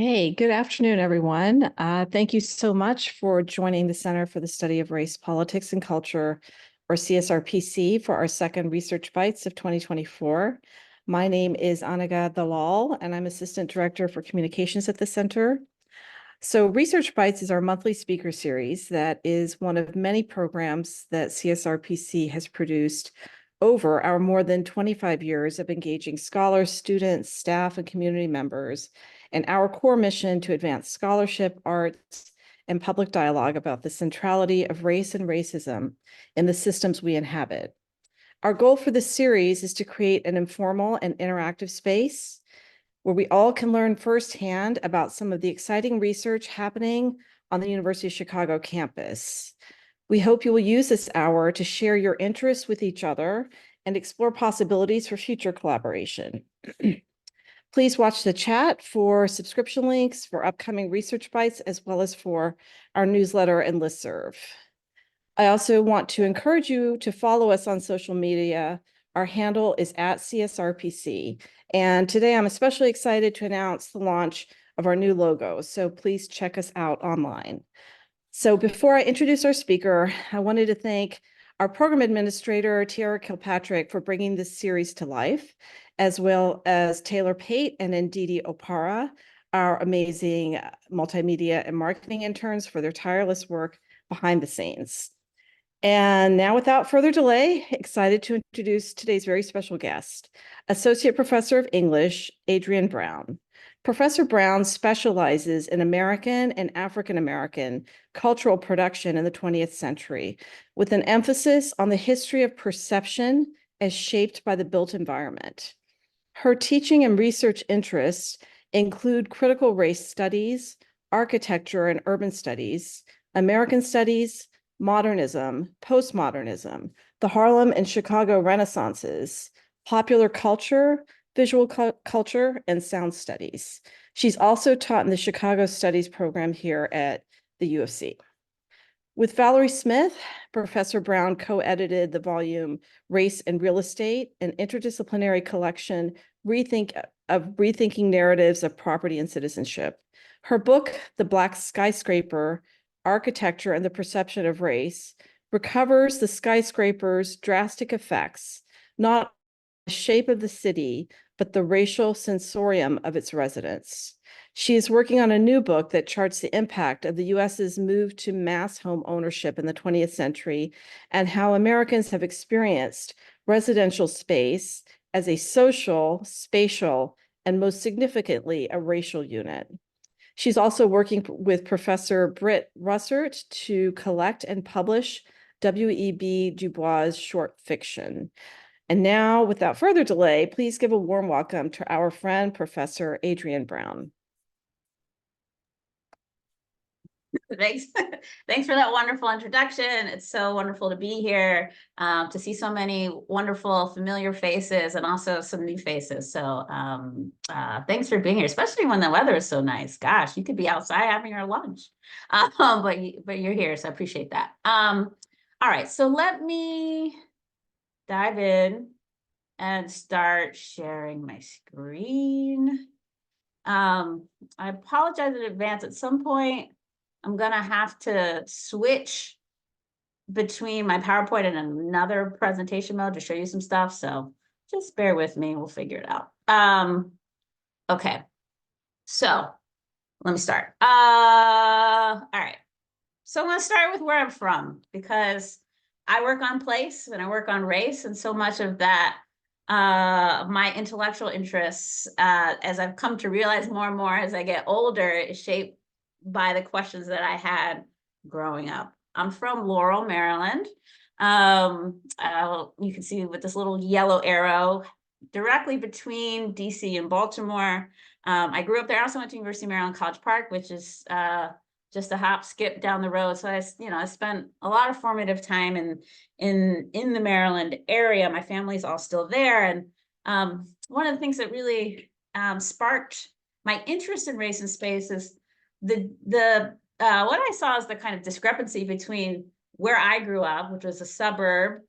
Hey, good afternoon, everyone. Thank you so much for joining the Center for the Study of Race, Politics, and Culture, or CSRPC, for our second Research Bites of 2024. My name is Anaga Dalal, and I'm Assistant Director for Communications at the Center. So Research Bites is our monthly speaker series that is one of many programs that CSRPC has produced over our more than 25 years of engaging scholars, students, staff, and community members, and our core mission to advance scholarship, arts, and public dialogue about the centrality of race and racism in the systems we inhabit. Our goal for this series is to create an informal and interactive space where we all can learn firsthand about some of the exciting research happening on the University of Chicago campus. We hope you will use this hour to share your interests with each other and explore possibilities for future collaboration. Please watch the chat for subscription links for upcoming Research Bites, as well as for our newsletter and listserv. I also want to encourage you to follow us on social media. Our handle is @CSRPC. And today I'm especially excited to announce the launch of our new logo. So please check us out online. So before I introduce our speaker, I wanted to thank our program administrator, Tiara Kilpatrick, for bringing this series to life, as well as Taylor Pate and Ndidi Opara, our amazing multimedia and marketing interns, for their tireless work behind the scenes. And now, without further delay, excited to introduce today's very special guest, Associate Professor of English, Adrienne Brown. Professor Brown specializes in American and African American cultural production in the 20th century, with an emphasis on the history of perception as shaped by the built environment. Her teaching and research interests include critical race studies, architecture and urban studies, American studies, modernism, postmodernism, the Harlem and Chicago Renaissances, popular culture, visual culture, and sound studies. She's also taught in the Chicago Studies program here at the U of C. With Valerie Smith, Professor Brown co-edited the volume Race and Real Estate, an interdisciplinary collection rethinking narratives of property and citizenship. Her book, The Black Skyscraper, Architecture and the Perception of Race, recovers the skyscraper's drastic effects, not the shape of the city, but the racial sensorium of its residents. She is working on a new book that charts the impact of the US's move to mass home ownership in the 20th century and how Americans have experienced residential space as a social, spatial, and most significantly, a racial unit. She's also working with Professor Britt Russert to collect and publish W.E.B. Du Bois' short fiction. And now, without further delay, please give a warm welcome to our friend, Professor Adrienne Brown. Thanks. Thanks for that wonderful introduction. It's so wonderful to be here, to see so many wonderful, familiar faces and also some new faces. So thanks for being here, especially when the weather is so nice. Gosh, you could be outside having your lunch, but you're here, so I appreciate that. All right, so let me dive in and start sharing my screen. I apologize in advance. At some point, I'm gonna have to switch between my PowerPoint and another presentation mode to show you some stuff. So just bear with me, we'll figure it out. Okay, so let me start. All right, so I'm gonna start with where I'm from, because I work on place and I work on race, and so much of that, my intellectual interests, as I've come to realize more and more as I get older, is shaped by the questions that I had growing up. I'm from Laurel, Maryland. You can see with this little yellow arrow directly between DC and Baltimore. I grew up there. I also went to University of Maryland College Park, which is just a hop, skip down the road. So I spent a lot of formative time in the Maryland area. My family's all still there. And one of the things that really sparked my interest in race and space is what I saw is the kind of discrepancy between where I grew up, which was a suburb,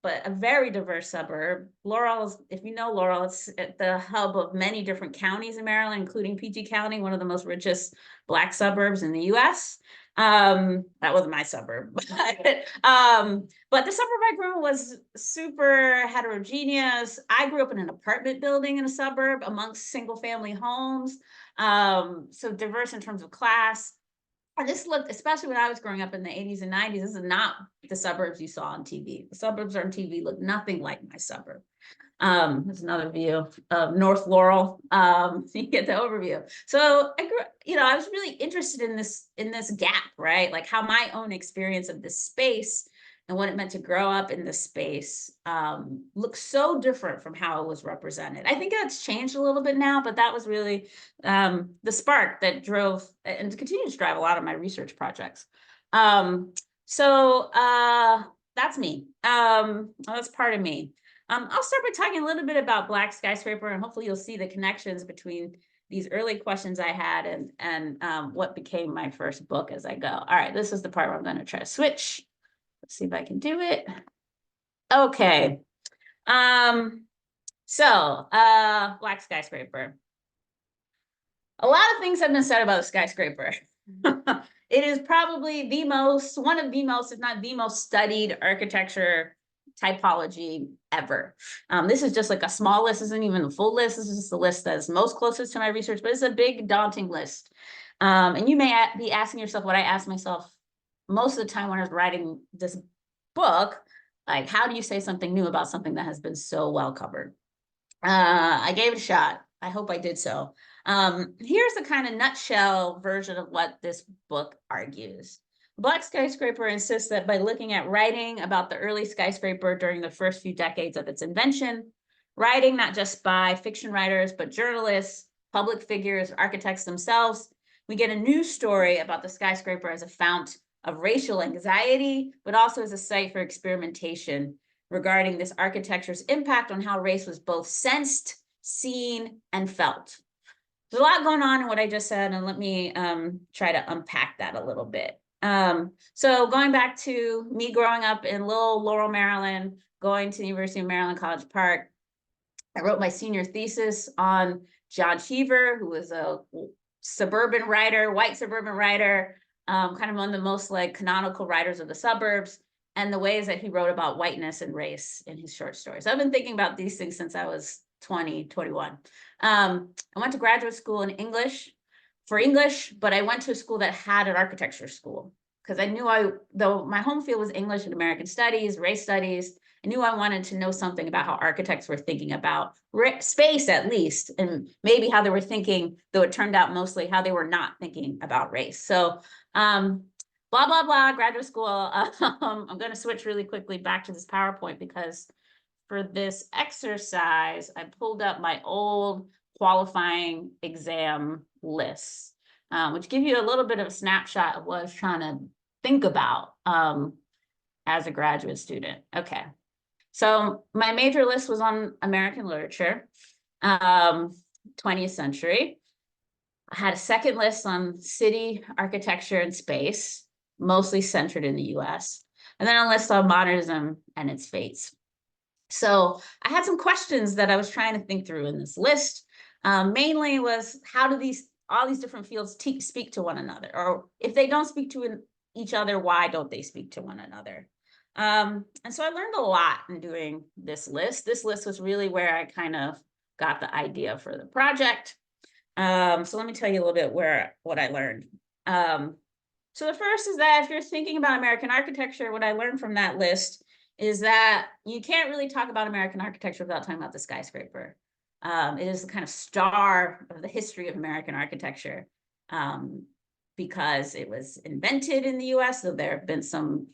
but a very diverse suburb. Laurel, if you know Laurel, it's at the hub of many different counties in Maryland, including PG County, one of the most richest Black suburbs in the US. That wasn't my suburb, but the suburb I grew up was super heterogeneous. I grew up in an apartment building in a suburb amongst single family homes. So diverse in terms of class. And this looked, especially when I was growing up in the 80s and 90s, this is not the suburbs you saw on TV. The suburbs on TV look nothing like my suburb. There's another view of North Laurel. So you get the overview. So I grew, I was really interested in this gap, right? Like how my own experience of this space and what it meant to grow up in this space looks so different from how it was represented. I think that's changed a little bit now, but that was really the spark that drove and continues to drive a lot of my research projects. So that's me. That's part of me. I'll start by talking a little bit about Black skyscraper, and hopefully you'll see the connections between these early questions I had and what became my first book as I go. All right, this is the part where I'm going to try to switch. Let's see if I can do it. Okay. Black skyscraper. A lot of things have been said about the skyscraper. It is probably one of the most, if not the most studied architecture typology ever. This is just like a small list. This isn't even the full list. This is just the list that's most closest to my research, but it's a big, daunting list. And you may be asking yourself what I asked myself most of the time when I was writing this book, like, how do you say something new about something that has been so well covered? I gave it a shot. I hope I did so. Here's the kind of nutshell version of what this book argues. Black skyscraper insists that by looking at writing about the early skyscraper during the first few decades of its invention, writing not just by fiction writers, but journalists, public figures, architects themselves, we get a new story about the skyscraper as a fount of racial anxiety, but also as a site for experimentation regarding this architecture's impact on how race was both sensed, seen, and felt. There's a lot going on in what I just said, and let me try to unpack that a little bit. So going back to me growing up in Little Laurel, Maryland, going to the University of Maryland, College Park, I wrote my senior thesis on John Cheever, who was a suburban writer, white suburban writer, kind of one of the most like canonical writers of the suburbs, and the ways that he wrote about whiteness and race in his short stories. I've been thinking about these things since I was 20, 21. I went to graduate school in English, but I went to a school that had an architecture school because I knew though my home field was English and American studies, race studies, I knew I wanted to know something about how architects were thinking about space, at least, and maybe how they were thinking, though it turned out mostly how they were not thinking about race. So blah, blah, blah, graduate school. I'm going to switch really quickly back to this PowerPoint because for this exercise, I pulled up my old qualifying exam lists, which give you a little bit of a snapshot of what I was trying to think about as a graduate student. Okay. So my major list was on American literature, 20th century. I had a second list on city architecture and space, mostly centered in the US, and then a list on modernism and its fates. So I had some questions that I was trying to think through in this list. Mainly was, how do all these different fields speak to one another? Or if they don't speak to each other, why don't they speak to one another? And so I learned a lot in doing this list. This list was really where I kind of got the idea for the project. So let me tell you a little bit what I learned. So the first is that if you're thinking about American architecture, what I learned from that list is that you can't really talk about American architecture without talking about the skyscraper. It is the kind of star of the history of American architecture. Because it was invented in the US, so there have been some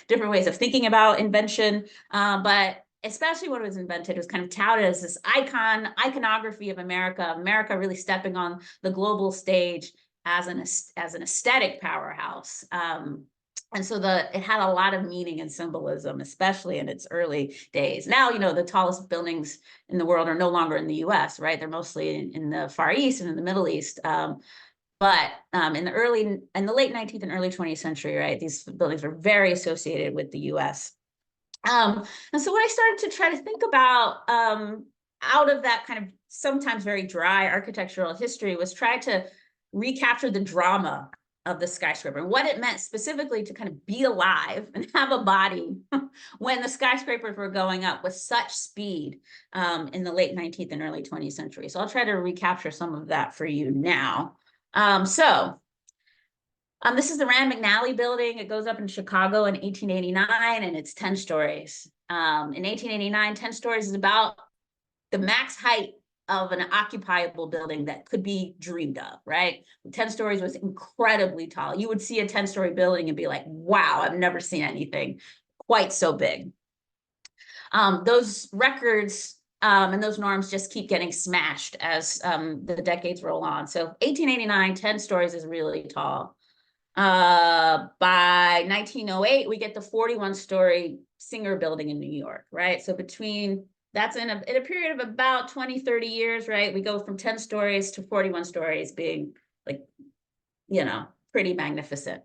different ways of thinking about invention, but especially when it was invented, it was kind of touted as this iconography of America really stepping on the global stage as an aesthetic powerhouse. And so it had a lot of meaning and symbolism, especially in its early days. Now, the tallest buildings in the world are no longer in the US, right? They're mostly in the Far East and in the Middle East. But in the late 19th and early 20th century, right, these buildings were very associated with the US. And so what I started to try to think about out of that kind of sometimes very dry architectural history was try to recapture the drama of the skyscraper and what it meant specifically to kind of be alive and have a body when the skyscrapers were going up with such speed in the late 19th and early 20th century. So I'll try to recapture some of that for you now. This is the Rand McNally building. It goes up in Chicago in 1889, and it's 10 stories. In 1889, 10 stories is about the max height of an occupiable building that could be dreamed of, right? 10 stories was incredibly tall. You would see a 10-story building and be like, wow, I've never seen anything quite so big. Those records and those norms just keep getting smashed as the decades roll on. So 1889, 10 stories is really tall. By 1908, we get the 41-story Singer building in New York, right? So that's in a period of about 20, 30 years, right? We go from 10 stories to 41 stories being like, pretty magnificent.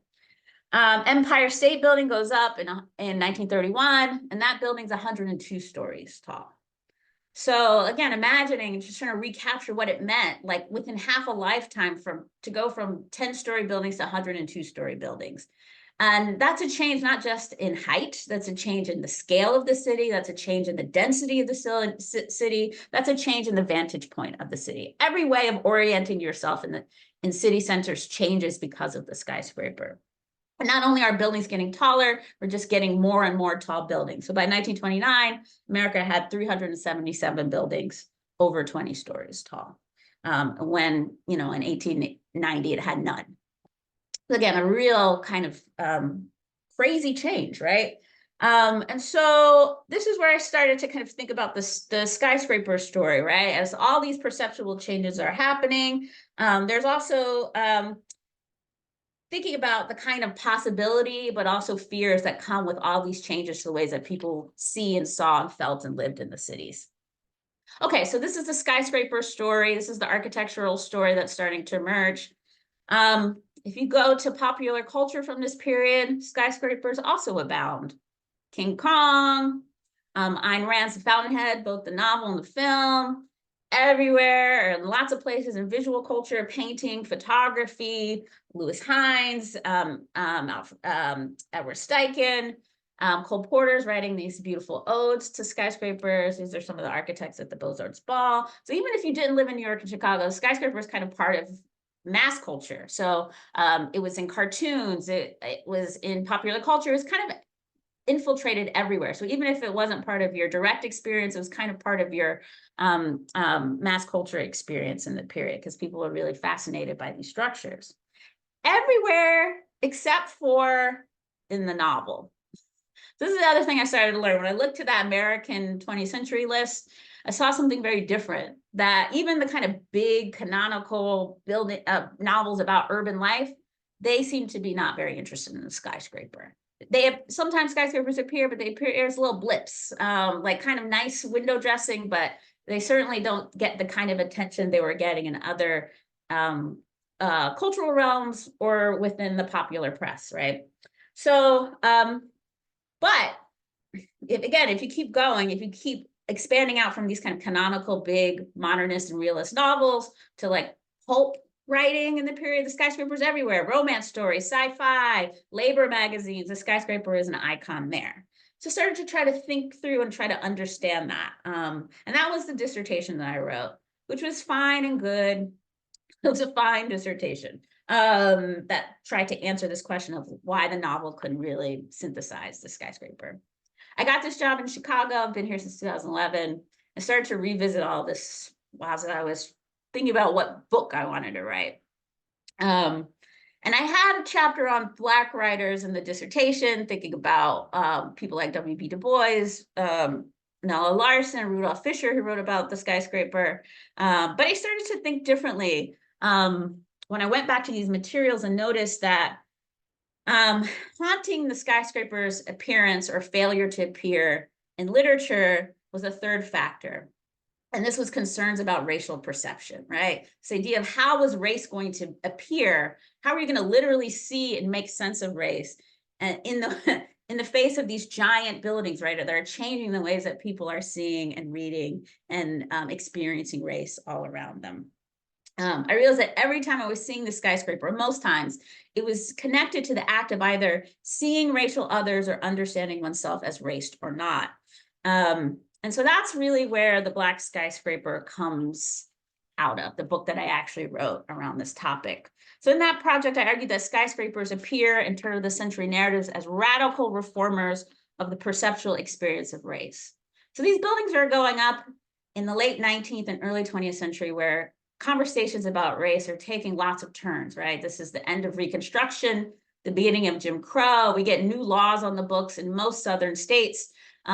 Empire State Building goes up in 1931, and that building's 102 stories tall. So again, imagining, just trying to recapture what it meant, like within half a lifetime to go from 10-story buildings to 102-story buildings. And that's a change not just in height, that's a change in the scale of the city, that's a change in the density of the city, that's a change in the vantage point of the city. Every way of orienting yourself in city centers changes because of the skyscraper. And not only are buildings getting taller, we're just getting more and more tall buildings. So by 1929, America had 377 buildings over 20 stories tall. When, in 1890, it had none. Again, a real kind of crazy change, right? And so this is where I started to kind of think about the skyscraper story, right? As all these perceptual changes are happening, there's also thinking about the kind of possibility, but also fears that come with all these changes to the ways that people see and saw and felt and lived in the cities. Okay, so this is the skyscraper story. This is the architectural story that's starting to emerge. If you go to popular culture from this period, skyscrapers also abound. King Kong, Ayn Rand's The Fountainhead, both the novel and the film, everywhere, and lots of places in visual culture, painting, photography, Lewis Hines, Edward Steichen, Cole Porter's writing these beautiful odes to skyscrapers. These are some of the architects at the Beaux-Arts Ball. So even if you didn't live in New York and Chicago, skyscraper is kind of part of mass culture. So it was in cartoons, it was in popular culture, it was kind of infiltrated everywhere. So even if it wasn't part of your direct experience, it was kind of part of your mass culture experience in the period, because people were really fascinated by these structures. Everywhere except for in the novel. This is the other thing I started to learn. When I looked at that American 20th century list, I saw something very different, that even the kind of big canonical building novels about urban life, they seem to be not very interested in the skyscraper. They have, sometimes skyscrapers appear, but they appear as little blips, like kind of nice window dressing, but they certainly don't get the kind of attention they were getting in other cultural realms or within the popular press, right? So, but if you keep going, if you keep expanding out from these kind of canonical, big modernist and realist novels to like pulp writing in the period, the skyscrapers everywhere, romance stories, sci-fi, labor magazines, the skyscraper is an icon there. So I started to try to think through and try to understand that. And that was the dissertation that I wrote, which was fine and good. It was a fine dissertation that tried to answer this question of why the novel couldn't really synthesize the skyscraper. I got this job in Chicago. I've been here since 2011. I started to revisit all this while I was thinking about what book I wanted to write. And I had a chapter on Black writers in the dissertation, thinking about people like W.B. Du Bois, Nella Larson, Rudolph Fisher, who wrote about the skyscraper. But I started to think differently when I went back to these materials and noticed that haunting the skyscraper's appearance or failure to appear in literature was a third factor. And this was concerns about racial perception, right? This idea of how was race going to appear? How are you going to literally see and make sense of race and in the face of these giant buildings, right, that are changing the ways that people are seeing and reading and experiencing race all around them. I realized that every time I was seeing the skyscraper, most times, it was connected to the act of either seeing racial others or understanding oneself as raced or not. And so that's really where the Black Skyscraper comes out of, the book that I actually wrote around this topic. So in that project, I argued that skyscrapers appear in turn of the century narratives as radical reformers of the perceptual experience of race. So these buildings are going up in the late 19th and early 20th century, where conversations about race are taking lots of turns, right? This is the end of Reconstruction, the beginning of Jim Crow. We get new laws on the books in most Southern states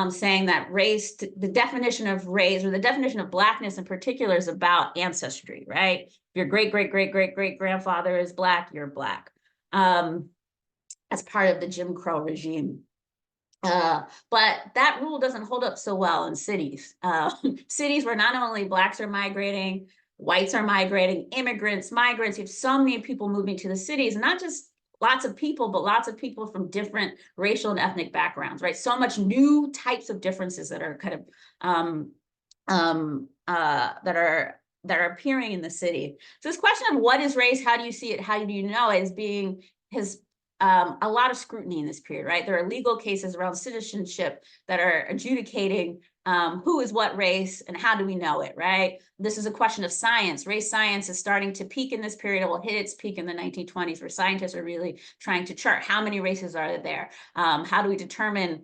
saying that race, the definition of race, or the definition of Blackness in particular, is about ancestry, right? If your great-great-great-great-great-grandfather is Black, you're Black. As part of the Jim Crow regime. But that rule doesn't hold up so well in cities. Cities where not only Blacks are migrating, whites are migrating, immigrants, migrants, you have so many people moving to the cities, not just lots of people, but lots of people from different racial and ethnic backgrounds, right? So much new types of differences that are kind of, that are appearing in the city. So this question of what is race, how do you see it, how do you know it, has a lot of scrutiny in this period, right? There are legal cases around citizenship that are adjudicating who is what race and how do we know it, right? This is a question of science. Race science is starting to peak in this period. It will hit its peak in the 1920s, where scientists are really trying to chart how many races are there. How do we determine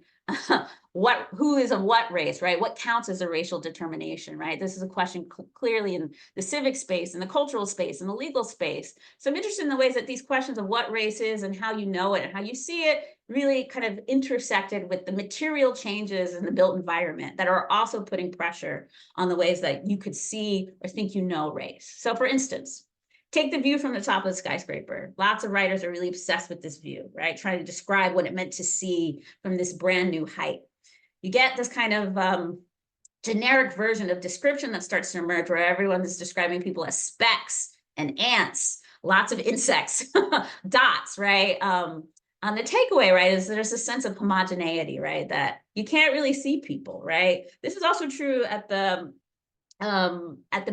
who is of what race, right? What counts as a racial determination, right? This is a question clearly in the civic space, in the cultural space, in the legal space. So I'm interested in the ways that these questions of what race is and how you know it and how you see it really kind of intersected with the material changes in the built environment that are also putting pressure on the ways that you could see or think you know race. So for instance, take the view from the top of the skyscraper. Lots of writers are really obsessed with this view, right? Trying to describe what it meant to see from this brand new height. You get this kind of generic version of description that starts to emerge, where everyone is describing people as specks and ants, lots of insects, dots, right? The takeaway, right, is there's a sense of homogeneity, right? That you can't really see people, right? This is also true at the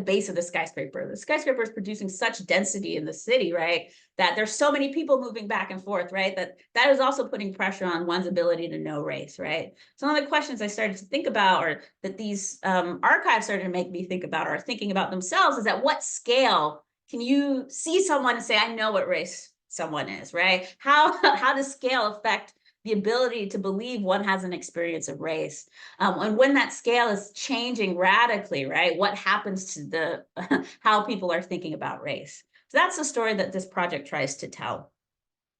base of the skyscraper. The skyscraper is producing such density in the city, right, that there's so many people moving back and forth, right, that is also putting pressure on one's ability to know race, right? So one of the questions I started to think about, or that these archives started to make me think about, or thinking about themselves, is at what scale can you see someone and say, I know what race someone is, right? How does scale affect the ability to believe one has an experience of race? And when that scale is changing radically, right, what happens to the how people are thinking about race? So that's the story that this project tries to tell.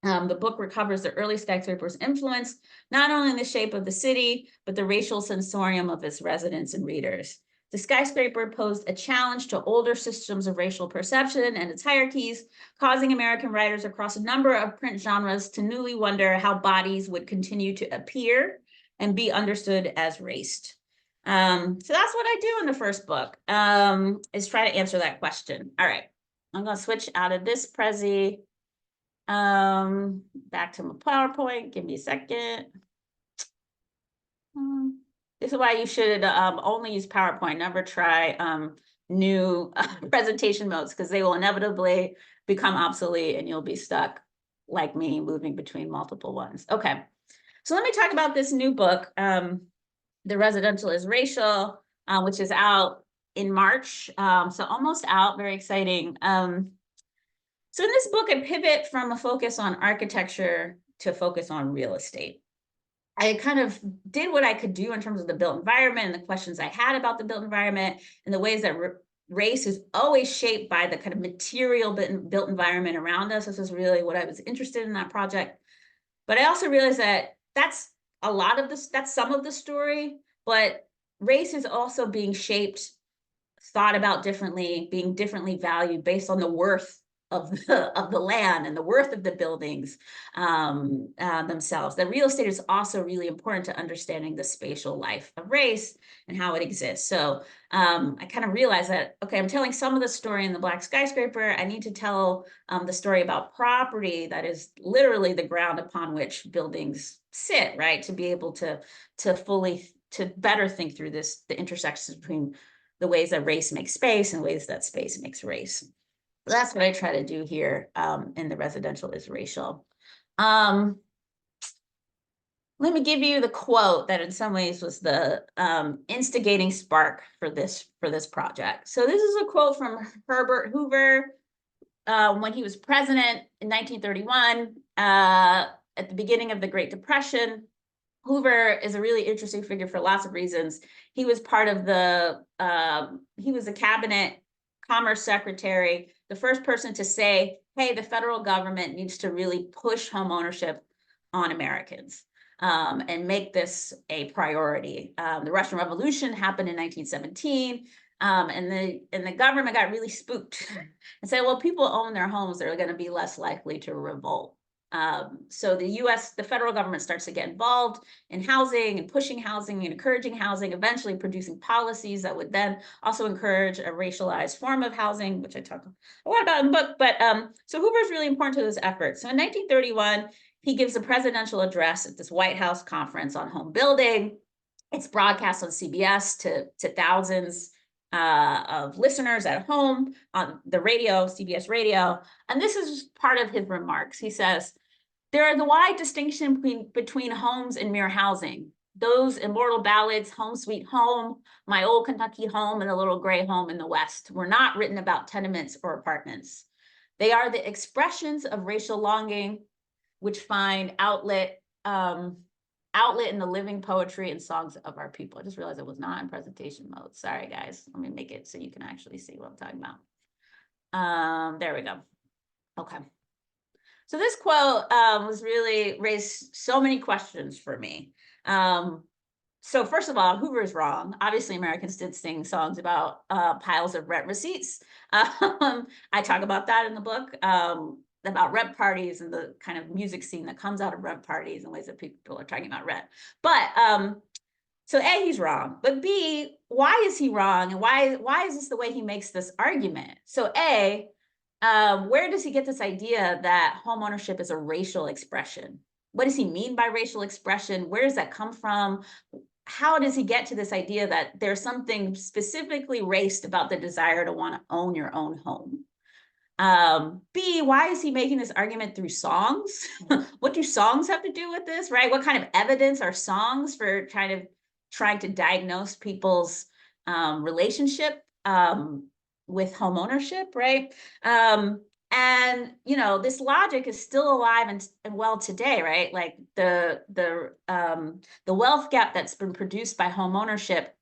The book recovers the early skyscraper's influence, not only in the shape of the city, but the racial sensorium of its residents and readers. The skyscraper posed a challenge to older systems of racial perception and its hierarchies, causing American writers across a number of print genres to newly wonder how bodies would continue to appear and be understood as raced. So that's what I do in the first book, is try to answer that question. All right, I'm gonna switch out of this Prezi back to my PowerPoint. Give me a second. This is why you should only use PowerPoint. Never try new presentation modes, because they will inevitably become obsolete and you'll be stuck like me, moving between multiple ones. Okay, so let me talk about this new book, The Residential is Racial, which is out in March, so almost out, very exciting. So in this book, I pivot from a focus on architecture to a focus on real estate. I kind of did what I could do in terms of the built environment and the questions I had about the built environment, and the ways that race is always shaped by the kind of material built environment around us. This is really what I was interested in that project. But I also realized that that's a lot of this, that's some of the story, but race is also being shaped, thought about differently, being differently valued based on the worth of the land and the worth of the buildings themselves. That real estate is also really important to understanding the spatial life of race and how it exists. So I kind of realized that, okay, I'm telling some of the story in the Black Skyscraper. I need to tell the story about property that is literally the ground upon which buildings sit, right? To be able to better think through the intersections between the ways that race makes space and ways that space makes race. That's what I try to do here in The Residential is Racial. Let me give you the quote that in some ways was the instigating spark for this project. So this is a quote from Herbert Hoover when he was president in 1931 at the beginning of the Great Depression. Hoover is a really interesting figure for lots of reasons. He was part of he was a cabinet commerce secretary, the first person to say, hey, the federal government needs to really push home ownership on Americans. And make this a priority. The Russian Revolution happened in 1917, and the government got really spooked and said, well, people own their homes, they're going to be less likely to revolt. So the federal government starts to get involved in housing and pushing housing and encouraging housing, eventually producing policies that would then also encourage a racialized form of housing, which I talk a lot about in the book. But so Hoover is really important to this effort. So in 1931, he gives a presidential address at this White House conference on home building. It's broadcast on CBS to thousands of listeners at home on the radio, CBS radio. And this is part of his remarks. He says, there are the wide distinction between homes and mere housing. Those immortal ballads, Home Sweet Home, My Old Kentucky Home, and The Little Gray Home in the West, were not written about tenements or apartments. They are the expressions of racial longing, which find outlet in the living poetry and songs of our people. I just realized I was not in presentation mode. Sorry, guys. Let me make it so you can actually see what I'm talking about. There we go. Okay. So this quote was really raised so many questions for me. So first of all, Hoover is wrong. Obviously, Americans did sing songs about piles of rent receipts. I talk about that in the book. About rent parties and the kind of music scene that comes out of rent parties and ways that people are talking about rent. But so A, he's wrong, but B, why is he wrong? And why is this the way he makes this argument? So A, where does he get this idea that homeownership is a racial expression? What does he mean by racial expression? Where does that come from? How does he get to this idea that there's something specifically raced about the desire to want to own your own home? B, why is he making this argument through songs? What do songs have to do with this, right? What kind of evidence are songs for trying to diagnose people's relationship with home ownership, right? And this logic is still alive and well today, right? Like the wealth gap that's been produced by home ownership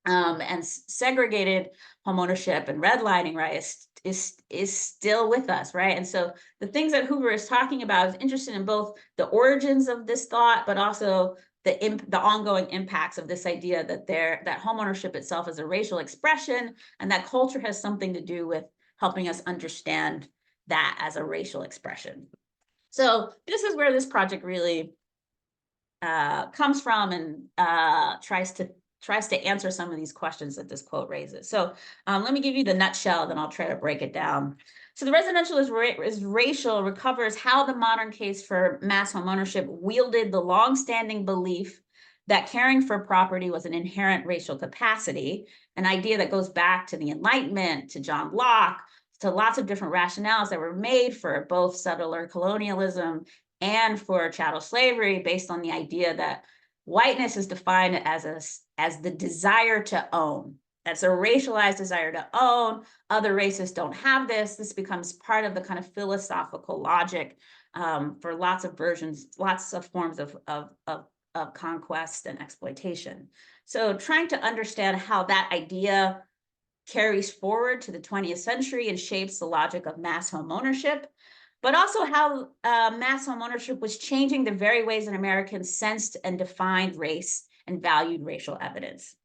and segregated home ownership and redlining, right, is still with us, right? And so the things that Hoover is talking about is interested in both the origins of this thought, but also the ongoing impacts of this idea that home ownership itself is a racial expression, and that culture has something to do with helping us understand that as a racial expression. So this is where this project really comes from and tries to answer some of these questions that this quote raises. So let me give you the nutshell, then I'll try to break it down. So The Residential is Racial recovers how the modern case for mass homeownership wielded the longstanding belief that caring for property was an inherent racial capacity, an idea that goes back to the Enlightenment, to John Locke, to lots of different rationales that were made for both settler colonialism and for chattel slavery, based on the idea that whiteness is defined as the desire to own. That's a racialized desire to own. Other races don't have this. This becomes part of the kind of philosophical logic for lots of versions, lots of forms of conquest and exploitation. So trying to understand how that idea carries forward to the 20th century and shapes the logic of mass home ownership, but also how mass home ownership was changing the very ways that Americans sensed and defined race and valued racial evidence.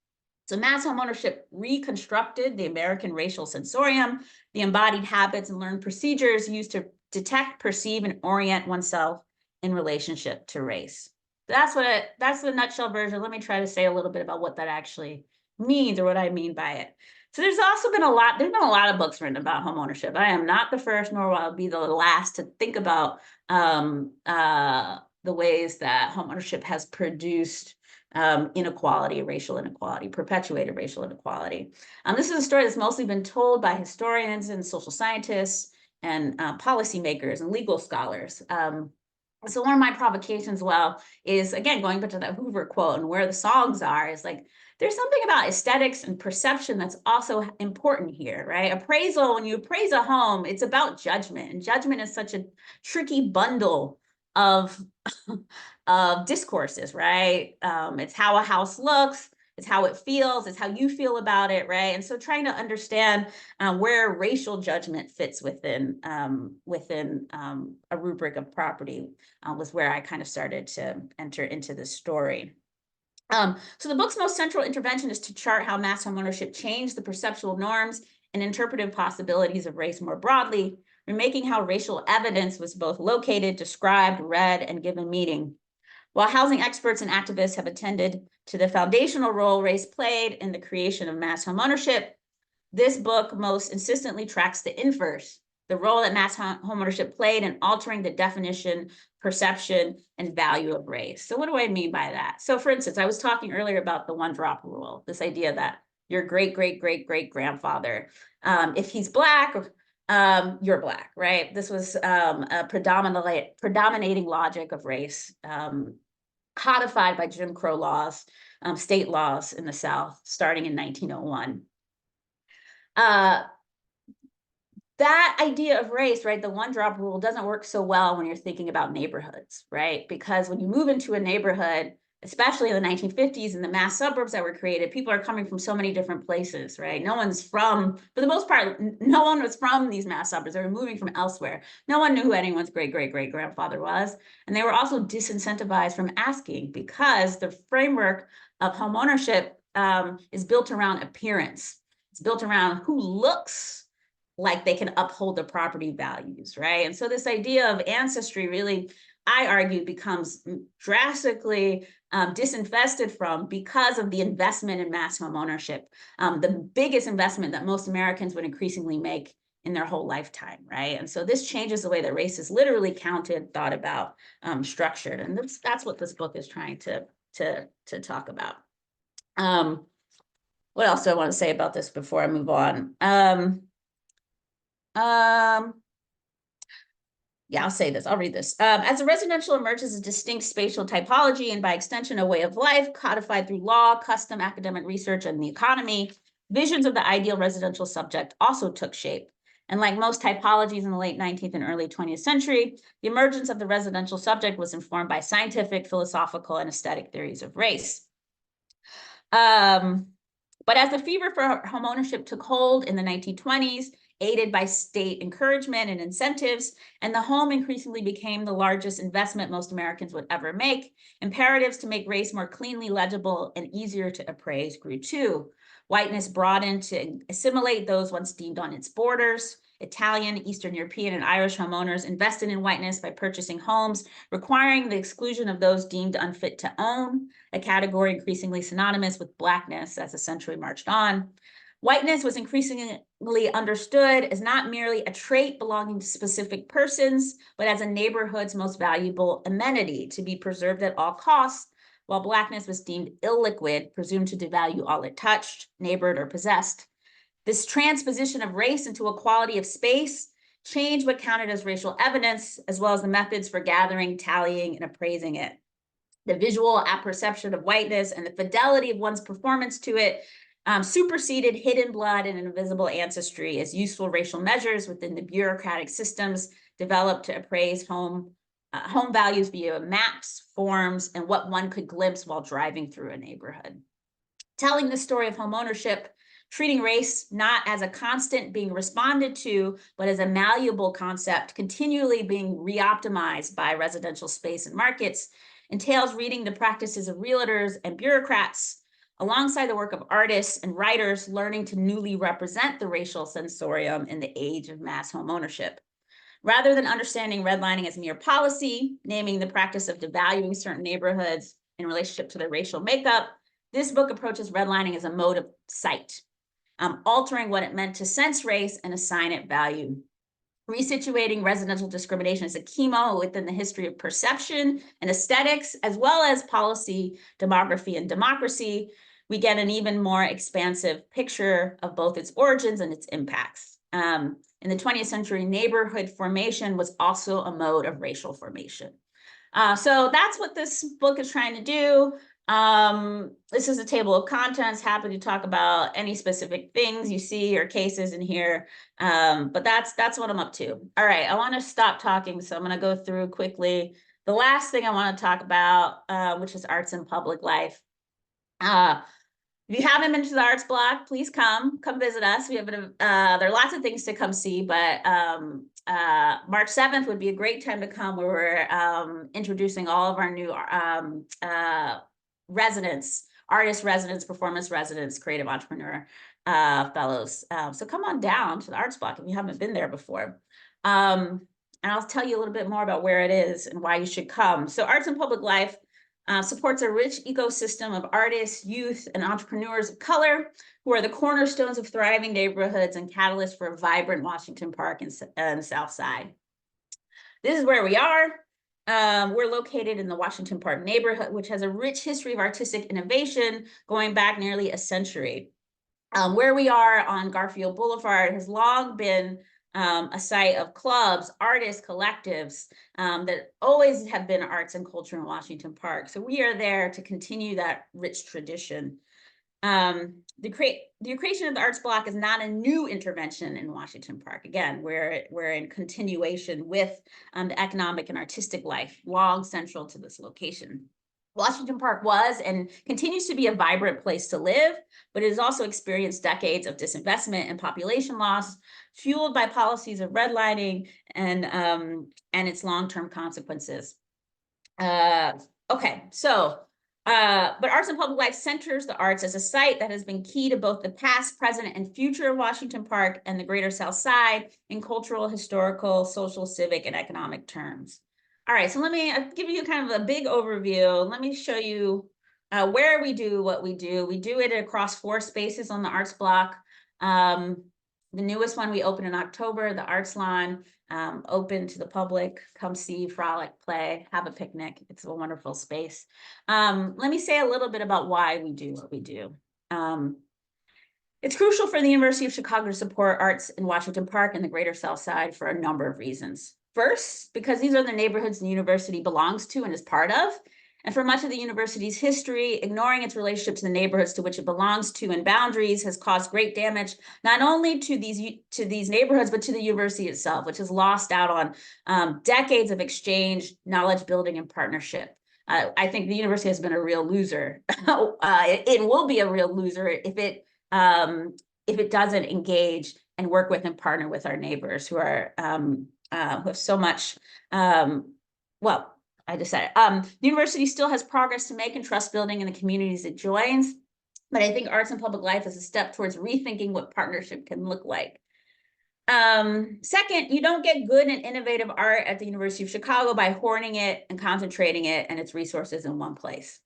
So mass home ownership reconstructed the American racial sensorium, the embodied habits and learned procedures used to detect, perceive, and orient oneself in relationship to race. That's the nutshell version. Let me try to say a little bit about what that actually means, or what I mean by it. So there's been a lot of books written about home ownership. I am not the first, nor will I be the last to think about the ways that homeownership has produced inequality, racial inequality, perpetuated racial inequality. This is a story that's mostly been told by historians and social scientists and policymakers and legal scholars. So one of my provocations, well, is again, going back to that Hoover quote and where the songs are, is like, there's something about aesthetics and perception that's also important here, right? Appraisal, when you appraise a home, it's about judgment, and judgment is such a tricky bundle of, of discourses, right? It's how a house looks, it's how it feels, it's how you feel about it, right? And so trying to understand where racial judgment fits within a rubric of property was where I kind of started to enter into this story. So the book's most central intervention is to chart how mass homeownership changed the perceptual norms and interpretive possibilities of race more broadly, remaking how racial evidence was both located, described, read, and given meaning. While housing experts and activists have attended to the foundational role race played in the creation of mass homeownership, this book most insistently tracks the inverse, the role that mass homeownership played in altering the definition, perception, and value of race. So what do I mean by that? So for instance, I was talking earlier about the one-drop rule, this idea that your great-great-great-great-grandfather, if he's Black, you're Black, right? This was a predominating logic of race, codified by Jim Crow laws, state laws in the South, starting in 1901. That idea of race, right, the one-drop rule doesn't work so well when you're thinking about neighborhoods, right? Because when you move into a neighborhood, especially in the 1950s and the mass suburbs that were created, people are coming from so many different places, right? No one's from, for the most part, no one was from these mass suburbs. They were moving from elsewhere. No one knew who anyone's great-great-great-grandfather was. And they were also disincentivized from asking because the framework of homeownership is built around appearance. It's built around who looks like they can uphold the property values, right? And so this idea of ancestry really, I argue, becomes drastically disinvested from because of the investment in mass homeownership, the biggest investment that most Americans would increasingly make in their whole lifetime, right? And so this changes the way that race is literally counted, thought about, structured, and that's what this book is trying to talk about. What else do I want to say about this before I move on? Yeah, I'll say this, I'll read this. As a residential emerges as a distinct spatial typology and by extension, a way of life codified through law, custom, academic research, and the economy, visions of the ideal residential subject also took shape. And like most typologies in the late 19th and early 20th century, the emergence of the residential subject was informed by scientific, philosophical, and aesthetic theories of race. But as the fever for homeownership took hold in the 1920s, aided by state encouragement and incentives, and the home increasingly became the largest investment most Americans would ever make, imperatives to make race more cleanly legible and easier to appraise grew too. Whiteness broadened to assimilate those once deemed on its borders. Italian, Eastern European, and Irish homeowners invested in whiteness by purchasing homes, requiring the exclusion of those deemed unfit to own, a category increasingly synonymous with Blackness as the century marched on. Whiteness was increasingly understood as not merely a trait belonging to specific persons, but as a neighborhood's most valuable amenity to be preserved at all costs, while Blackness was deemed illiquid, presumed to devalue all it touched, neighbored, or possessed. This transposition of race into a quality of space changed what counted as racial evidence, as well as the methods for gathering, tallying, and appraising it. The visual apperception of whiteness and the fidelity of one's performance to it superseded hidden blood and invisible ancestry as useful racial measures within the bureaucratic systems developed to appraise home values via maps, forms, and what one could glimpse while driving through a neighborhood. Telling the story of homeownership, treating race not as a constant being responded to, but as a malleable concept continually being re-optimized by residential space and markets, entails reading the practices of realtors and bureaucrats alongside the work of artists and writers learning to newly represent the racial sensorium in the age of mass homeownership. Rather than understanding redlining as mere policy, naming the practice of devaluing certain neighborhoods in relationship to their racial makeup, this book approaches redlining as a mode of sight, altering what it meant to sense race and assign it value. resituating residential discrimination as a chemo within the history of perception and aesthetics, as well as policy, demography, and democracy, we get an even more expansive picture of both its origins and its impacts. In the 20th century, neighborhood formation was also a mode of racial formation. So that's what this book is trying to do. This is a table of contents. Happy to talk about any specific things you see or cases in here. But that's what I'm up to. All right, I want to stop talking, so I'm going to go through quickly the last thing I want to talk about, which is arts and public life. If you haven't been to the arts block, please come visit us. We have there are lots of things to come see, but March 7th would be a great time to come, where we're introducing all of our new residents, artist residents, performance residents, creative entrepreneur fellows. So come on down to the arts block if you haven't been there before. And I'll tell you a little bit more about where it is and why you should come. So Arts and Public Life supports a rich ecosystem of artists, youth, and entrepreneurs of color who are the cornerstones of thriving neighborhoods and catalysts for a vibrant Washington Park and South Side. This is where we are. We're located in the Washington Park neighborhood, which has a rich history of artistic innovation going back nearly a century. Where we are on Garfield Boulevard has long been a site of clubs, artists, collectives that always have been arts and culture in Washington Park. So we are there to continue that rich tradition. The creation of the arts block is not a new intervention in Washington Park. Again, we're in continuation with the economic and artistic life long central to this location. Washington Park was and continues to be a vibrant place to live, but it has also experienced decades of disinvestment and population loss, fueled by policies of redlining and its long-term consequences. But Arts and Public Life centers the arts as a site that has been key to both the past, present, and future of Washington Park and the Greater South Side in cultural, historical, social, civic, and economic terms. All right, so let me give you kind of a big overview. Let me show you where we do what we do. We do it across 4 spaces on the arts block. The newest one we opened in October, the Arts Lawn, open to the public. Come see, frolic, play, have a picnic. It's a wonderful space. Let me say a little bit about why we do what we do. It's crucial for the University of Chicago to support arts in Washington Park and the Greater South Side for a number of reasons. First, because these are the neighborhoods the university belongs to and is part of. And for much of the university's history, ignoring its relationship to the neighborhoods to which it belongs to and boundaries has caused great damage, not only to these neighborhoods, but to the university itself, which has lost out on decades of exchange, knowledge building, and partnership. I think the university has been a real loser. It will be a real loser if it doesn't engage and work with and partner with our neighbors who are who have so much. I just said it. The university still has progress to make in trust building in the communities it joins, but I think Arts and Public Life is a step towards rethinking what partnership can look like. Second, you don't get good and innovative art at the University of Chicago by hoarding it and concentrating it and its resources in one place.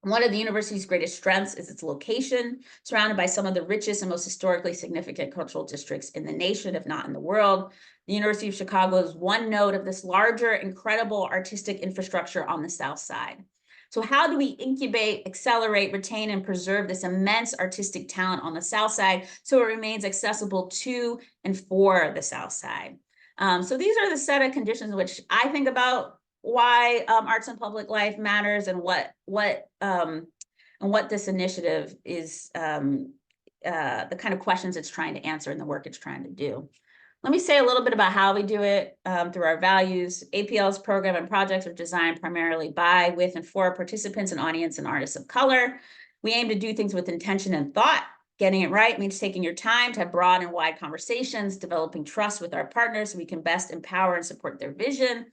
One of the university's greatest strengths is its location, surrounded by some of the richest and most historically significant cultural districts in the nation, if not in the world. The University of Chicago is one node of this larger, incredible artistic infrastructure on the South Side. So how do we incubate, accelerate, retain, and preserve this immense artistic talent on the South Side so it remains accessible to and for the South Side? So these are the set of conditions which I think about why Arts and Public Life matters and what this initiative is, the kind of questions it's trying to answer and the work it's trying to do. Let me say a little bit about how we do it through our values. APL's program and projects are designed primarily by, with, and for participants and audience and artists of color. We aim to do things with intention and thought. Getting it right means taking your time to have broad and wide conversations, developing trust with our partners so we can best empower and support their vision.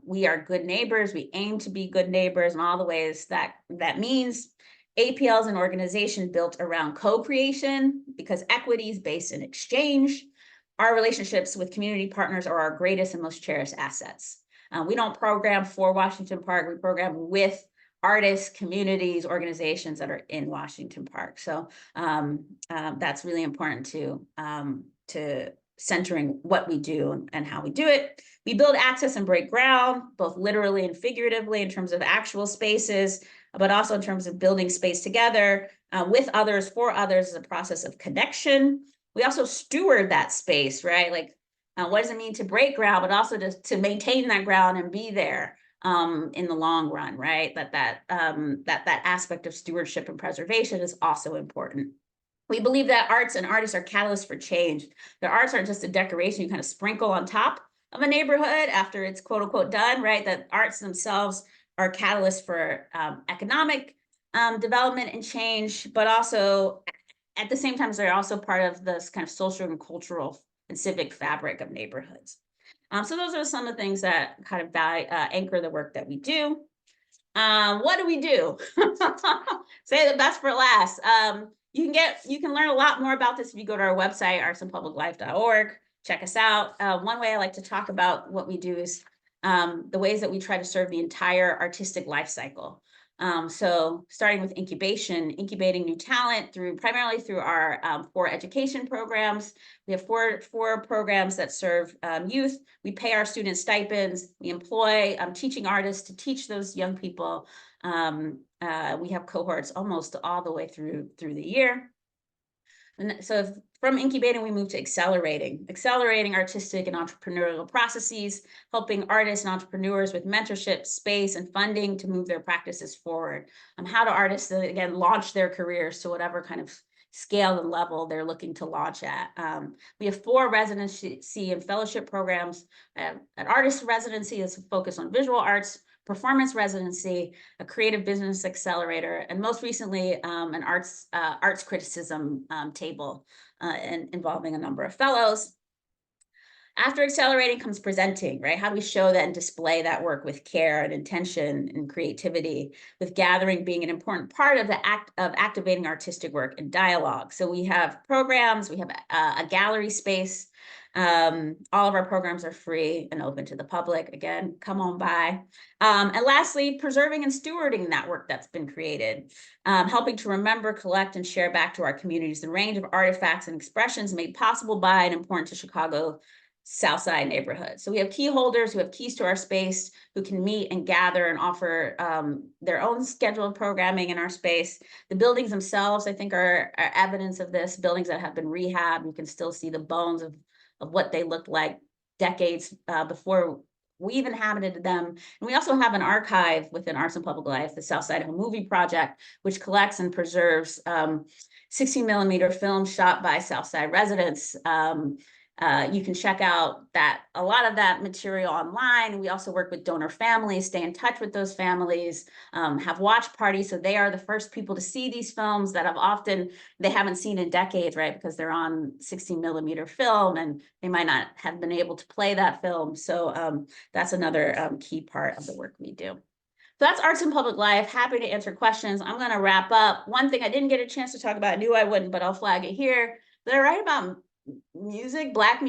We are good neighbors. We aim to be good neighbors in all the ways that means. APL is an organization built around co-creation because equity is based in exchange. Our relationships with community partners are our greatest and most cherished assets. We don't program for Washington Park. We program with artists, communities, organizations that are in Washington Park. So that's really important to centering what we do and how we do it. We build access and break ground, both literally and figuratively in terms of actual spaces, but also in terms of building space together with others, for others, as a process of connection. We also steward that space, right? Like, what does it mean to break ground, but also to maintain that ground and be there in the long run, right? That aspect of stewardship and preservation is also important. We believe that arts and artists are catalysts for change. The arts aren't just a decoration you kind of sprinkle on top of a neighborhood after it's quote unquote done, right? That arts themselves are catalysts for economic development and change, but also at the same time, they're also part of this kind of social and cultural and civic fabric of neighborhoods. So those are some of the things that kind of anchor the work that we do. What do we do? Say the best for last. You can learn a lot more about this if you go to our website, artsandpubliclife.org. Check us out. One way I like to talk about what we do is the ways that we try to serve the entire artistic life cycle. So starting with incubating new talent primarily through our 4 education programs. We have four programs that serve youth. We pay our students stipends. We employ teaching artists to teach those young people. We have cohorts almost all the way through the year. And so from incubating, we move to accelerating artistic and entrepreneurial processes, helping artists and entrepreneurs with mentorship, space, and funding to move their practices forward. How do artists, again, launch their careers to whatever kind of scale and level they're looking to launch at. We have 4 residency and fellowship programs. An artist residency is focused on visual arts, performance residency, a creative business accelerator, and most recently, an arts criticism table involving a number of fellows. After accelerating comes presenting, right? How do we show that and display that work with care and intention and creativity, with gathering being an important part of the act of activating artistic work and dialogue. So we have programs, we have a gallery space. All of our programs are free and open to the public. Again, come on by. And lastly, preserving and stewarding that work that's been created, helping to remember, collect, and share back to our communities the range of artifacts and expressions made possible by and important to Chicago Southside neighborhood. So we have key holders who have keys to our space, who can meet and gather and offer their own scheduled programming in our space. The buildings themselves, I think, are evidence of this. Buildings that have been rehabbed, you can still see the bones of what they looked like decades before we even inhabited them. And we also have an archive within Arts and Public Life, the Southside Home Movie Project, which collects and preserves 16mm films shot by Southside residents. You can check out a lot of that material online. We also work with donor families, stay in touch with those families, have watch parties. So they are the first people to see these films that they haven't seen in decades, right? Because they're on 16mm film and they might not have been able to play that film. So that's another key part of the work we do. So that's Arts and Public Life. Happy to answer questions. I'm going to wrap up. One thing I didn't get a chance to talk about, I knew I wouldn't, but I'll flag it here. That I write about music, Black